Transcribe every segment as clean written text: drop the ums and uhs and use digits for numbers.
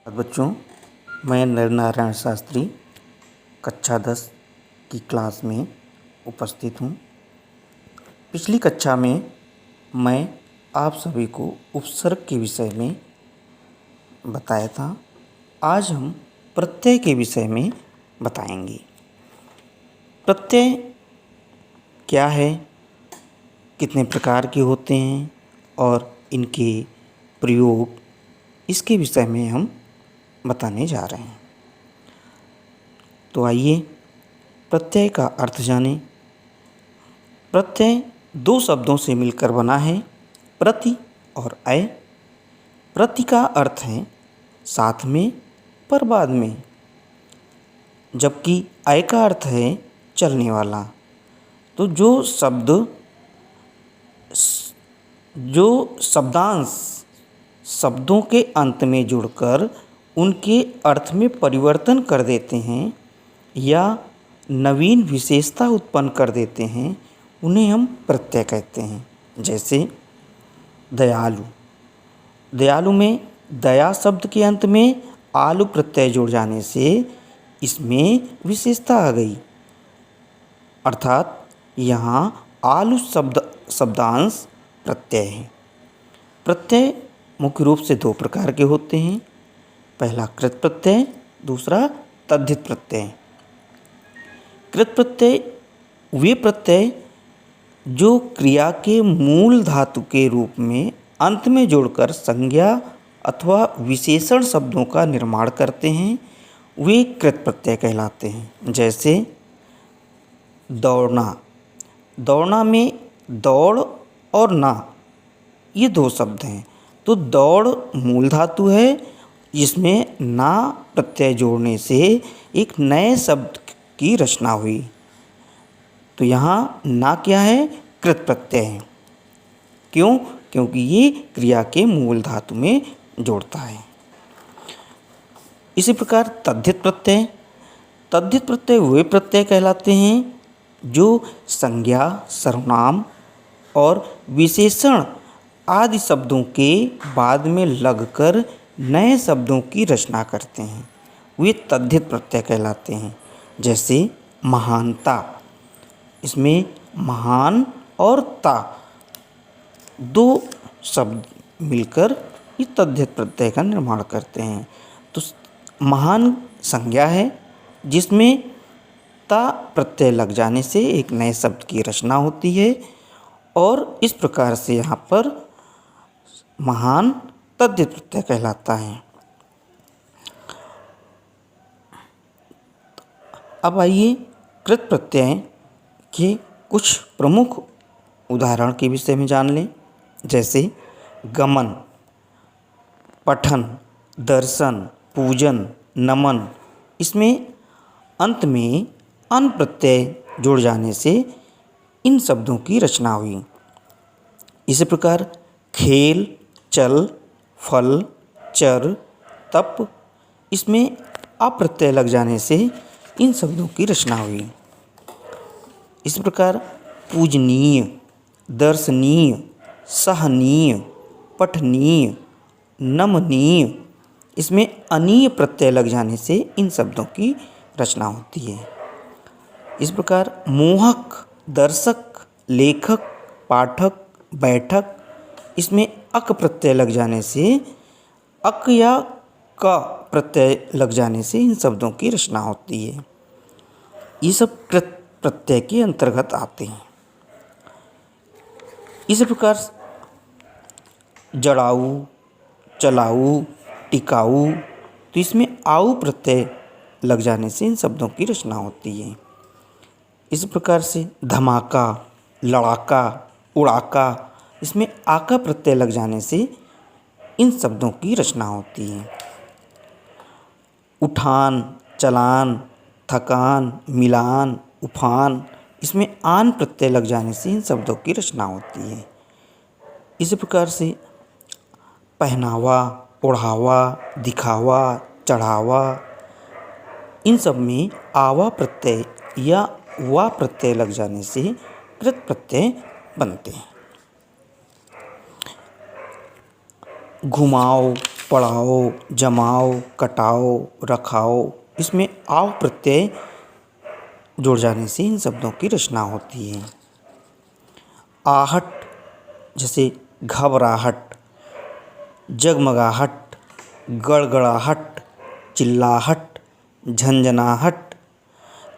बच्चों, मैं नर नारायण शास्त्री कक्षा 10 की क्लास में उपस्थित हूँ। पिछली कक्षा में मैं आप सभी को उपसर्ग के विषय में बताया था। आज हम प्रत्यय के विषय में बताएंगे। प्रत्यय क्या है, कितने प्रकार के होते हैं और इनके प्रयोग, इसके विषय में हम बताने जा रहे हैं। तो आइए प्रत्यय का अर्थ जानें। प्रत्यय दो शब्दों से मिलकर बना है, प्रति और अय। प्रति का अर्थ है साथ में पर बाद में, जबकि अय का अर्थ है चलने वाला। तो जो शब्दांश शब्दों के अंत में जुड़कर उनके अर्थ में परिवर्तन कर देते हैं या नवीन विशेषता उत्पन्न कर देते हैं, उन्हें हम प्रत्यय कहते हैं। जैसे दयालु। दयालु में दया शब्द के अंत में आलु प्रत्यय जुड़ जाने से इसमें विशेषता आ गई, अर्थात यहाँ आलु शब्दांश प्रत्यय है। प्रत्यय मुख्य रूप से दो प्रकार के होते हैं। पहला कृत प्रत्यय, दूसरा तद्धित प्रत्यय। कृत प्रत्यय वे प्रत्यय जो क्रिया के मूल धातु के रूप में अंत में जोड़कर संज्ञा अथवा विशेषण शब्दों का निर्माण करते हैं, वे कृत प्रत्यय कहलाते हैं। जैसे दौड़ना। दौड़ना में दौड़ और ना, ये दो शब्द हैं। तो दौड़ मूल धातु है, जिसमें ना प्रत्यय जोड़ने से एक नए शब्द की रचना हुई। तो यहाँ ना क्या है, कृत प्रत्यय है। क्यों? क्योंकि ये क्रिया के मूल धातु में जोड़ता है। इसी प्रकार तद्धित प्रत्यय। तद्धित प्रत्यय वे प्रत्यय कहलाते हैं जो संज्ञा, सर्वनाम और विशेषण आदि शब्दों के बाद में लगकर नए शब्दों की रचना करते हैं, वे तद्धित प्रत्यय कहलाते हैं। जैसे महानता। इसमें महान और ता दो शब्द मिलकर ये तद्धित प्रत्यय का निर्माण करते हैं। तो महान संज्ञा है, जिसमें ता प्रत्यय लग जाने से एक नए शब्द की रचना होती है, और इस प्रकार से यहाँ पर महान तद्धित प्रत्यय कहलाता है। अब आइए कृत प्रत्यय के कुछ प्रमुख उदाहरण के विषय में जान लें। जैसे गमन, पठन, दर्शन, पूजन, नमन। इसमें अंत में अन प्रत्यय जुड़ जाने से इन शब्दों की रचना हुई। इसी प्रकार खेल, चल, फल, चर, तप। इसमें अप्रत्यय लग जाने से इन शब्दों की रचना हुई। इस प्रकार पूजनीय, दर्शनीय, सहनीय, पठनीय, नमनीय। इसमें अनीय प्रत्यय लग जाने से इन शब्दों की रचना होती है। इस प्रकार मोहक, दर्शक, लेखक, पाठक, बैठक। इसमें अक प्रत्यय लग जाने से, अक या क प्रत्यय लग जाने से इन शब्दों की रचना होती है। ये सब कृत प्रत्यय के अंतर्गत आते हैं। इसी प्रकार जड़ाऊ, चलाऊ, टिकाऊ। तो इसमें आऊ प्रत्यय लग जाने से इन शब्दों की रचना होती है। इस प्रकार से धमाका, लड़ाका, उड़ाका। इसमें आका प्रत्यय लग जाने से इन शब्दों की रचना होती है। उठान, चलान, थकान, मिलान, उफान। इसमें आन प्रत्यय लग जाने से इन शब्दों की रचना होती है। इसी प्रकार से पहनावा, ओढ़ावा, दिखावा, चढ़ावा। इन सब में आवा प्रत्यय या वा प्रत्यय लग जाने से कृत प्रत्यय बनते हैं। घुमाओ, पढ़ाओ, जमाओ, कटाओ, रखाओ, इसमें आव प्रत्यय जुड़ जाने से इन शब्दों की रचना होती है। आहट जैसे घबराहट, जगमगाहट, गड़गड़ाहट, चिल्लाहट, झंझनाहट।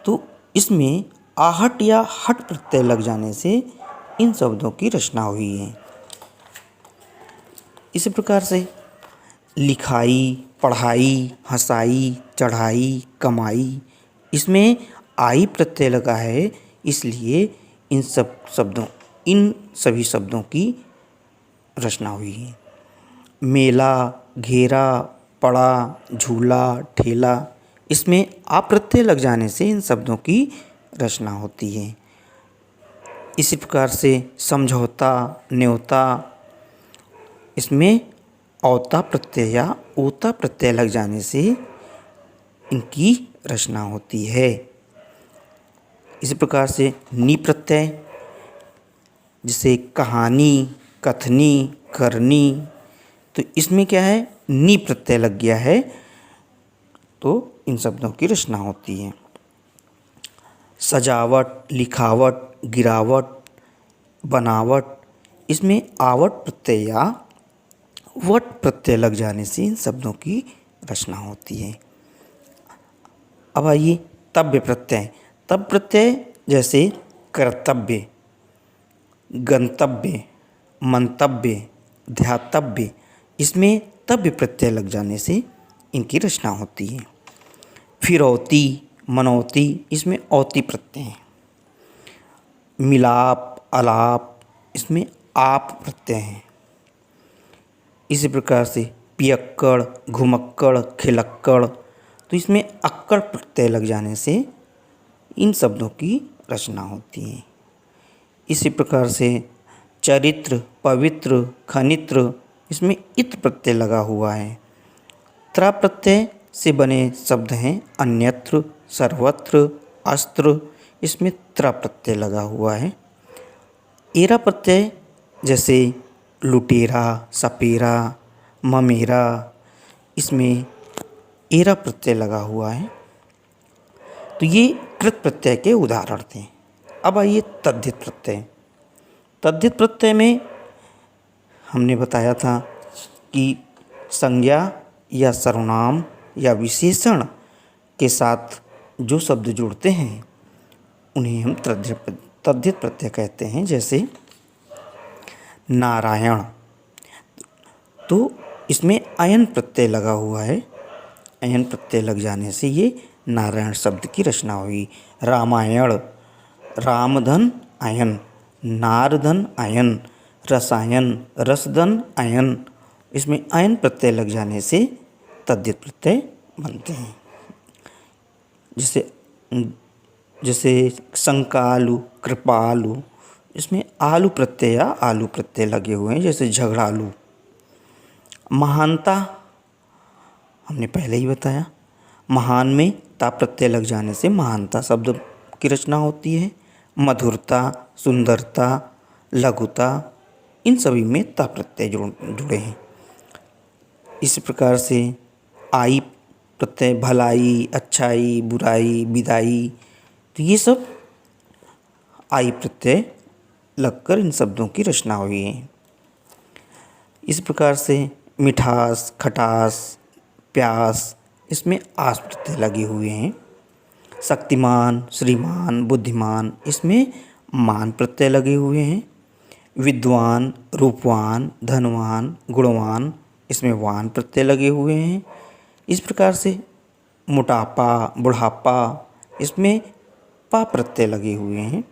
तो इसमें आहट या हट प्रत्यय लग जाने से इन शब्दों की रचना हुई है। इसी प्रकार से लिखाई, पढ़ाई, हंसाई, चढ़ाई, कमाई, इसमें आई प्रत्यय लगा है, इसलिए इन सभी शब्दों की रचना हुई है। मेला, घेरा, पड़ा, झूला, ठेला, इसमें आ प्रत्यय लग जाने से इन शब्दों की रचना होती है। इसी प्रकार से समझौता, न्योता, इसमें औता प्रत्यय या ओता प्रत्यय लग जाने से इनकी रचना होती है। इसी प्रकार से नी प्रत्यय जैसे कहानी, कथनी, करनी, तो इसमें क्या है, नी प्रत्यय लग गया है, तो इन शब्दों की रचना होती है। सजावट, लिखावट, गिरावट, बनावट, इसमें आवट प्रत्यय या वट प्रत्यय लग जाने से इन शब्दों की रचना होती है। अब आइए तव्य प्रत्यय। तव्य प्रत्यय जैसे कर्तव्य, गंतव्य, मंतव्य, ध्यातव्य, इसमें तव्य प्रत्यय लग जाने से इनकी रचना होती है। फिरौती, मनौती, इसमें औती प्रत्यय है। मिलाप, अलाप, इसमें आप प्रत्यय है। इसी प्रकार से पियक्कड़, घुमक्कड़, खिलक्कड़, तो इसमें अक्कड़ प्रत्यय लग जाने से इन शब्दों की रचना होती है। इसी प्रकार से चरित्र, पवित्र, खनित्र, इसमें इत प्रत्यय लगा हुआ है। त्रा प्रत्यय से बने शब्द हैं अन्यत्र, सर्वत्र, अस्त्र, इसमें त्रा प्रत्यय लगा हुआ है। एरा प्रत्यय जैसे लुटेरा, सपेरा, ममेरा, इसमें एरा प्रत्यय लगा हुआ है। तो ये कृत प्रत्यय के उदाहरण थे। अब आइए तद्धित प्रत्यय। तद्धित प्रत्यय में हमने बताया था कि संज्ञा या सर्वनाम या विशेषण के साथ जो शब्द जुड़ते हैं उन्हें हम तद्धित प्रत्यय कहते हैं। जैसे नारायण, तो इसमें अयन प्रत्यय लगा हुआ है, अयन प्रत्यय लग जाने से ये नारायण शब्द की रचना हुई। रामायण, रामधन अयन, नारधन अयन, रसायन, रसधन अयन, इसमें अयन प्रत्यय लग जाने से तद्धित प्रत्यय बनते हैं। जैसे संकालु, कृपालु, इसमें आलू प्रत्यय या आलू प्रत्यय लगे हुए हैं। जैसे झगड़ालू। महानता हमने पहले ही बताया, महान में ता प्रत्यय लग जाने से महानता शब्द की रचना होती है। मधुरता, सुंदरता, लघुता, इन सभी में ता प्रत्यय जुड़े हैं। इसी प्रकार से आई प्रत्यय भलाई, अच्छाई, बुराई, विदाई, तो ये सब आई प्रत्यय लगकर इन शब्दों की रचना हुई है। इस प्रकार से मिठास, खटास, प्यास, इसमें आस प्रत्यय लगे हुए हैं। शक्तिमान, श्रीमान, बुद्धिमान, इसमें मान प्रत्यय लगे हुए हैं। विद्वान, रूपवान, धनवान, गुणवान, इसमें वान प्रत्यय लगे हुए हैं। इस प्रकार से मोटापा, बुढ़ापा, इसमें पा प्रत्यय लगे हुए हैं।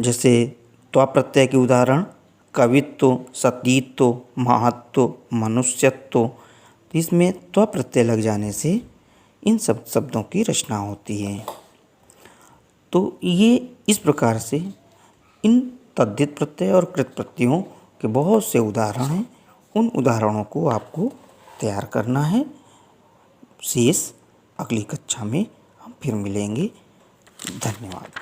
जैसे त्वा प्रत्यय के उदाहरण कवित्व, सतीत्व, महत्व, मनुष्यत्व, इसमें त्वा प्रत्यय लग जाने से इन सब शब्दों की रचना होती है। तो ये इस प्रकार से इन तद्धित प्रत्यय और कृत प्रत्ययों के बहुत से उदाहरण हैं। उन उदाहरणों को आपको तैयार करना है। शेष अगली कक्षा में हम फिर मिलेंगे। धन्यवाद।